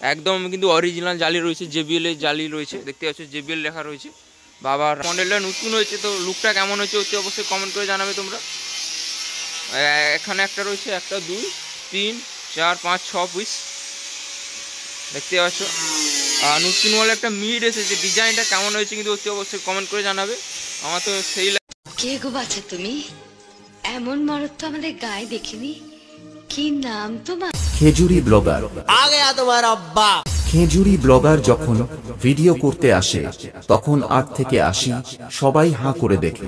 একদম কিন্তু অরিজিনাল জালি রয়েছে, জেবিএল এর জালি রয়েছে, দেখতে পাচ্ছ জেবিএল লেখা রয়েছে। বাবার মডেলটা নতুন হয়েছে, তো লুকটা কেমন হয়েছে অতি অবশ্যই কমেন্ট করে জানাবে তোমরা। এখানে একটা রয়েছে, একটা 2 3 4 5 6 পিস দেখতে পাচ্ছ। আর নতুন বলে একটা মিড এসেছে, ডিজাইনটা কেমন হয়েছে কিন্তু অতি অবশ্যই কমেন্ট করে জানাবে। আমার তো সেই কে গো বাছা তুমি? এমন মরদ তো আমাদের গায়ে দেখিনি। কি নাম তোমার? খেজুরি ব্লগার। आ गया तुम्हारा अब्बा। খেজুরি ব্লগার যখন ভিডিও করতে আসে তখন 8 থেকে 80 সবাই হাঁ করে দেখে।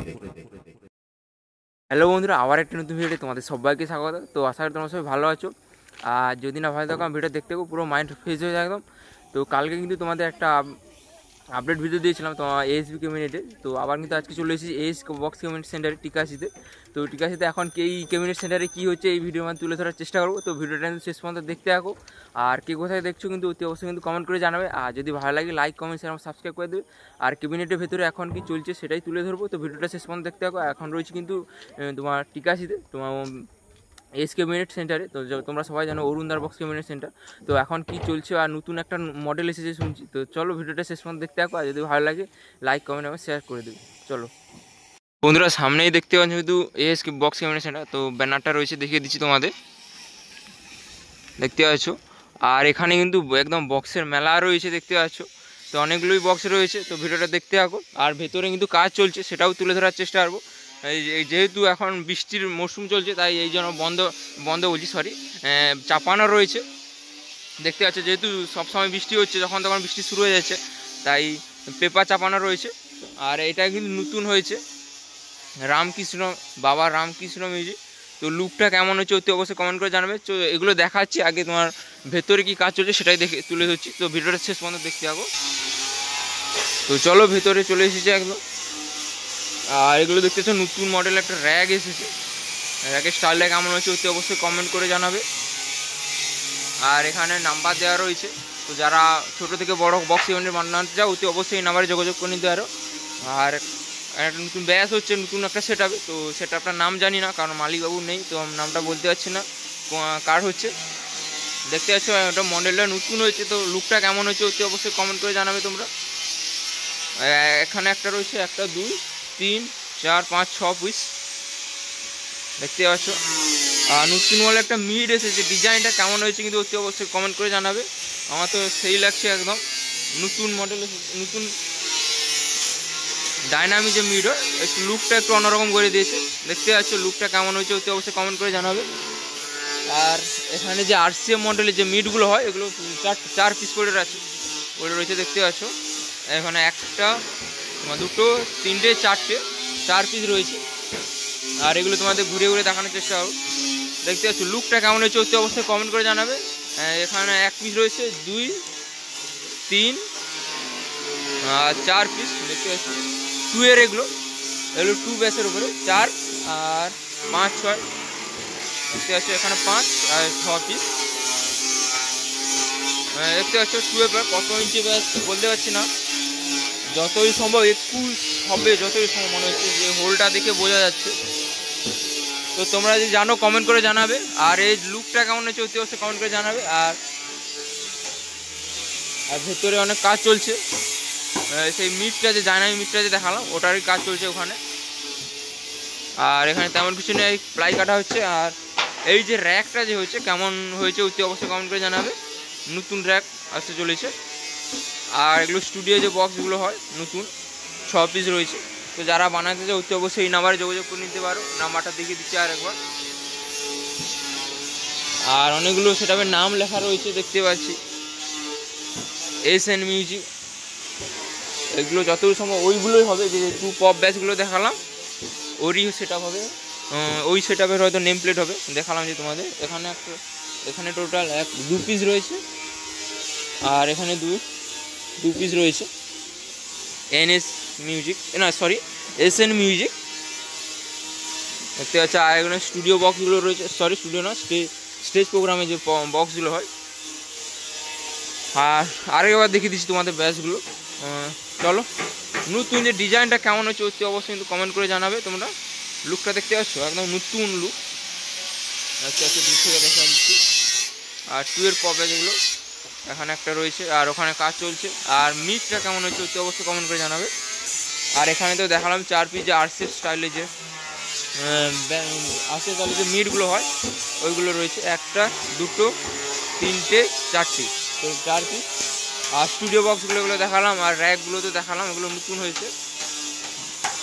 হ্যালো বন্ধুরা, আবার একটা নতুন ভিডিও তোমাদের সবাইকে স্বাগত। তো আশা করি তোমরা সবাই ভালো আছো। আর যদি না ভালো থাকো ভিডিও দেখতে থাকো, পুরো মাইন্ড ফ্রেশ হয়ে যায় একদম। তো কালকে কিন্তু তোমাদের একটা আপডেট ভিডিও দিয়েছিলাম তোমার এএসবি কমিউনিটি। তো আবার কিন্তু আজকে চলে এসেছি এএস বক্স কমিউনিটি সেন্টারে টিকাশিতে। তো টিকাশিতে এখন এই কমিউনিটি সেন্টারে কী হচ্ছে এই ভিডিওর মধ্যে তুলে ধরার চেষ্টা করবো। তো ভিডিওটা কিন্তু শেষ পর্যন্ত দেখতে থাকো। আর কে কোথায় দেখছো কিন্তু অতি অবশ্যই কিন্তু কমেন্ট করে জানাবে। আর যদি ভালো লাগে লাইক কমেন্ট শেয়ার সাবস্ক্রাইব করে দেবে। আর ক্যাবিনেটের ভেতরে এখন কি চলছে সেটাই তুলে ধরবো। তো ভিডিওটা শেষ পর্যন্ত দেখতে থাকো। এখন রয়েছে কিন্তু তোমার টিকাশিতে, তোমার এস ক্যাবিনেট সেন্টারে। তো তোমরা সবাই জানো অরুণদার বক্স ক্যাবিনেট সেন্টার। তো এখন কি চলছে আর নতুন একটা মডেল এসেছে শুনছি। তো চলো ভিডিওটা শেষ পর্যন্ত দেখতে থাকো। আর যদি ভালো লাগে লাইক কমেন্ট এবং শেয়ার করে দেবে। চলো বন্ধুরা, সামনেই দেখতে পাচ্ছ কিন্তু এস বক্স ক্যাবিনেট সেন্টার। তো ব্যানারটা রয়েছে, দেখিয়ে দিচ্ছি তোমাদের, দেখতে পাচ্ছ। আর এখানে কিন্তু একদম বক্সের মেলা রয়েছে, দেখতে পাচ্ছ। তো অনেকগুলোই বক্স রয়েছে, তো ভিডিওটা দেখতে থাকো। আর ভেতরে কিন্তু কাজ চলছে, সেটাও তুলে ধরার চেষ্টা করবো। যেহেতু এখন বৃষ্টির মরশুম চলছে তাই এই জন্য বন্ধ বলছি, সরি, চাপানো রয়েছে, দেখতে পাচ্ছ। যেহেতু সবসময় বৃষ্টি হচ্ছে, যখন তখন বৃষ্টি শুরু হয়ে যাচ্ছে, তাই পেপার চাপানো রয়েছে। আর এটা কিন্তু নতুন হয়েছে, রামকৃষ্ণ, বাবা রামকৃষ্ণ মিউজিক। তো লুকটা কেমন হচ্ছে অতি অবশ্যই কমেন্ট করে জানাবে। তো এগুলো দেখাচ্ছি, আগে তোমার ভেতরে কি কাজ চলছে সেটাই দেখে তুলে ধরছি। তো ভিডিওটা শেষ পর্যন্ত দেখতে থাকো। তো চলো ভেতরে চলে এসেছে একদম। আর এগুলো দেখতেছ নতুন মডেল একটা র্যাক এসেছে, র্যাকের স্টাইলটা কেমন হচ্ছে অতি অবশ্যই কমেন্ট করে জানাবে। আর এখানে নাম্বার দেওয়া রয়েছে, তো যারা ছোটো থেকে বড় বক্স ইভেন্টের বানাতে চাও অতি অবশ্যই এই নাম্বারে যোগাযোগ করে নিতে পারো। আর একটা নতুন ব্যাস হচ্ছে, নতুন একটা সেট আপে। তো সেট আপটার নাম জানি না, কারণ মালিকবাবু নেই, তো নামটা বলতে পারছি না কার হচ্ছে। দেখতে পাচ্ছ একটা মডেলটা নতুন হয়েছে। তো লুকটা কেমন হচ্ছে অতি অবশ্যই কমেন্ট করে জানাবে তোমরা। এখানে একটা রয়েছে, একটা 2 3 4 5 6 পিস দেখতে পাচ্ছ। আর নতুন বলে একটা মিড এসেছে, ডিজাইনটা কেমন হয়েছে কিন্তু অতি অবশ্যই কমেন্ট করে জানাবে। আমার তো সেই লাগছে একদম, নতুন মডেল, নতুন ডাইনামিক যে মিড হয়, একটু লুকটা একটু অন্যরকম করে দিয়েছে, দেখতে পাচ্ছ। লুকটা কেমন হয়েছে অতি অবশ্যই কমেন্ট করে জানাবে। আর এখানে যে আরসিএম মডেলের যে মিডগুলো হয়, এগুলো 4 পিস করে আছে, ওগুলো রয়েছে, দেখতে পাচ্ছ। এখানে একটা, 2 3 4 4 পিস রয়েছে। আর এগুলো তোমাদের ঘুরে ঘুরে দেখানোর চেষ্টা করো, দেখতে পাচ্ছ। লুকটা কেমন হয়েছে অতি অবশ্যই কমেন্ট করে জানাবে। এখানে 1 পিস রয়েছে, 2 3 4 পিস দেখতে পাচ্ছি 2 এর। এগুলো 2 ব্যাসের উপরে 4 আর 5 6 দেখতে পাচ্ছ। এখানে 5 আর 6 পিস দেখতে পাচ্ছ। 2 এর কত ইঞ্চি ব্যাস বলতে পারছি না, যতই সম্ভব 21 হবে, যতই সম্ভব মনে হচ্ছে, যে হোলটা দেখে বোঝা যাচ্ছে। তো তোমরা যদি জানো কমেন্ট করে জানাবে। আর এই লুকটা কেমন হচ্ছে অতি অবশ্যই কমেন্ট করে জানাবে। আর ভেতরে অনেক কাজ চলছে, সেই মিটটা যে ডাইনামিক মিটটা যে দেখালাম ওটারই কাজ চলছে ওখানে। আর এখানে তেমন কিছু নেই, প্লাই কাটা হচ্ছে। আর এই যে র্যাকটা যে হয়েছে কেমন হয়েছে অতি অবশ্যই কমেন্ট করে জানাবে। নতুন র্যাক আসতে চলেছে। আর এগুলো স্টুডিও যে বক্সগুলো হয় নতুন 6 পিস রয়েছে। তো যারা বানাতে চায় অতি অবশ্যই এই নাম্বারে যোগাযোগ করে নিতে পারো, নাম্বারটা দেখিয়ে দিচ্ছি আর একবার। আর অনেকগুলো সেটাপের নাম লেখা রয়েছে, দেখতে পাচ্ছি এসএন মিউজিক। এগুলো যতদূর সম্ভব ওইগুলোই হবে, যে 2 পপ ব্যাচগুলো দেখালাম ওরই সেট আপ হবে, ওই সেট আপের হয়তো নেম প্লেট হবে, দেখালাম যে তোমাদের। এখানে একটা, এখানে টোটাল 2 পিস রয়েছে। আর এখানে 2 পিস রয়েছে এনএস মিউজিক, না সরি এসএন মিউজিক দেখতে পাচ্ছি। আর এখানে স্টুডিও বক্সগুলো রয়েছে, সরি স্টুডিও না, স্টেজ প্রোগ্রামে যে বক্সগুলো হয়। আর আরেকবার দেখিয়ে দিচ্ছি তোমাদের ব্যাচগুলো। চলো, নতুন যে ডিজাইনটা কেমন হচ্ছে অতি অবশ্যই কিন্তু কমেন্ট করে জানাবে তোমরা। লুকটা দেখতে পাচ্ছ একদম নতুন লুক, আচ্ছা আচ্ছা দূর থেকে দেখা দিচ্ছি। আর 2 এর পপে যেগুলো এখানে একটা রয়েছে, আর ওখানে কাজ চলছে। আর মিটটা কেমন হচ্ছে অতি অবশ্যই কমেন্ট করে জানাবে। আর এখানে তো দেখালাম 4 পিস যে আরসিএফ স্টাইলে যে আরসিএফ স্টাইলে যে মিটগুলো হয় ওইগুলো রয়েছে, 1টা 2টো 3টে 4টি, তো 4 পিস। আর স্টুডিও বক্সগুলো এগুলো দেখালাম, আর র্যাকগুলো তো দেখালাম, এগুলো নতুন হয়েছে।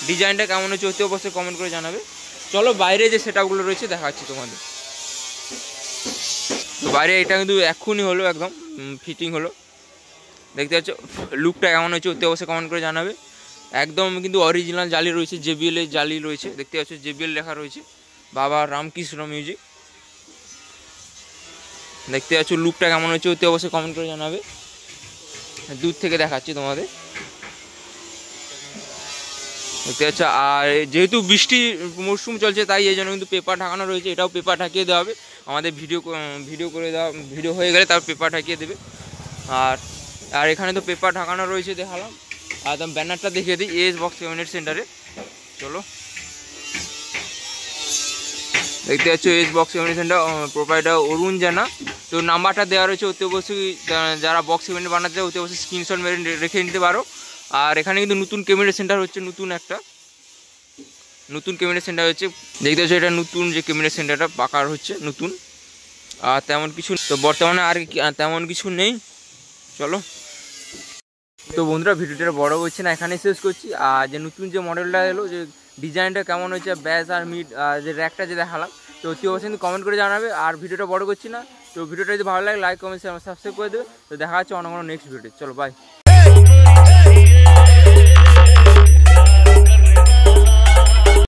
ডিজাইনটা কেমন হচ্ছে অতি অবশ্যই কমেন্ট করে জানাবে। চলো বাইরে যে সেটআপগুলো রয়েছে দেখাচ্ছি তোমাদের। তো বাইরে এটা কিন্তু এক্ষুনি হলো, একদম ফিটিং হলো, দেখতে পাচ্ছ। লুকটা কেমন হচ্ছে অতি অবশ্যই কমেন্ট করে জানাবে। একদম কিন্তু অরিজিনাল জালি রয়েছে, JBL এর জালি রয়েছে, দেখতে পাচ্ছ JBL লেখা রয়েছে, বাবা রামকৃষ্ণ মিউজিক। দেখতে পাচ্ছ লুকটা কেমন হচ্ছে অতি অবশ্যই কমেন্ট করে জানাবে। দূর থেকে দেখাচ্ছি তোমাদের, দেখতে পাচ্ছ। আর যেহেতু বৃষ্টি মরশুম চলছে তাই এই জন্য কিন্তু পেপার ঢাকানো রয়েছে, এটাও পেপার ঢাকিয়ে দেওয়া হবে আমাদের ভিডিও করে দেওয়া, ভিডিও হয়ে গেলে তার পেপার ঢাকিয়ে দেবে। আর এখানে তো পেপার ঢাকানো রয়েছে দেখালাম। আর ব্যানারটা দেখিয়ে দিই AS বক্স ক্যাবিনেট সেন্টারে, চলো। দেখতে পাচ্ছ AS box cabinet centre, proprietor Arun Jana. তো নাম্বারটা দেওয়া রয়েছে, অতি অবশ্যই যারা বক্স ক্যাবিনেট বানাতে চায় অতি অবশ্যই স্ক্রিনশট মেরে রেখে নিতে পারো। আর এখানে কিন্তু নতুন ক্যাবিনেট সেন্টার হচ্ছে, নতুন ক্যাবিনেট সেন্টার হচ্ছে, দেখতে পাচ্ছ এটা নতুন যে ক্যাবিনেট সেন্টারটা পাকার হচ্ছে নতুন। আর তেমন কিছু তো বর্তমানে আর তেমন কিছু নেই, চলো। তো বন্ধুরা ভিডিওটা বড় হচ্ছে না, এখানে শেষ করছি। আর যে নতুন যে মডেলটা এলো, যে ডিজাইনটা কেমন হয়েছে, ব্যাস আর মিড যে র্যাকটা যে দেখালাম, তো অতি অবশ্যই কিন্তু কমেন্ট করে জানাবে। আর ভিডিওটা বড় করছি না, তো ভিডিওটা যদি ভালো লাগে লাইক কমেন্ট সাবস্ক্রাইব করে দেবে। তো দেখা হচ্ছে অন্য কোনো নেক্সট ভিডিও, চলো বাই।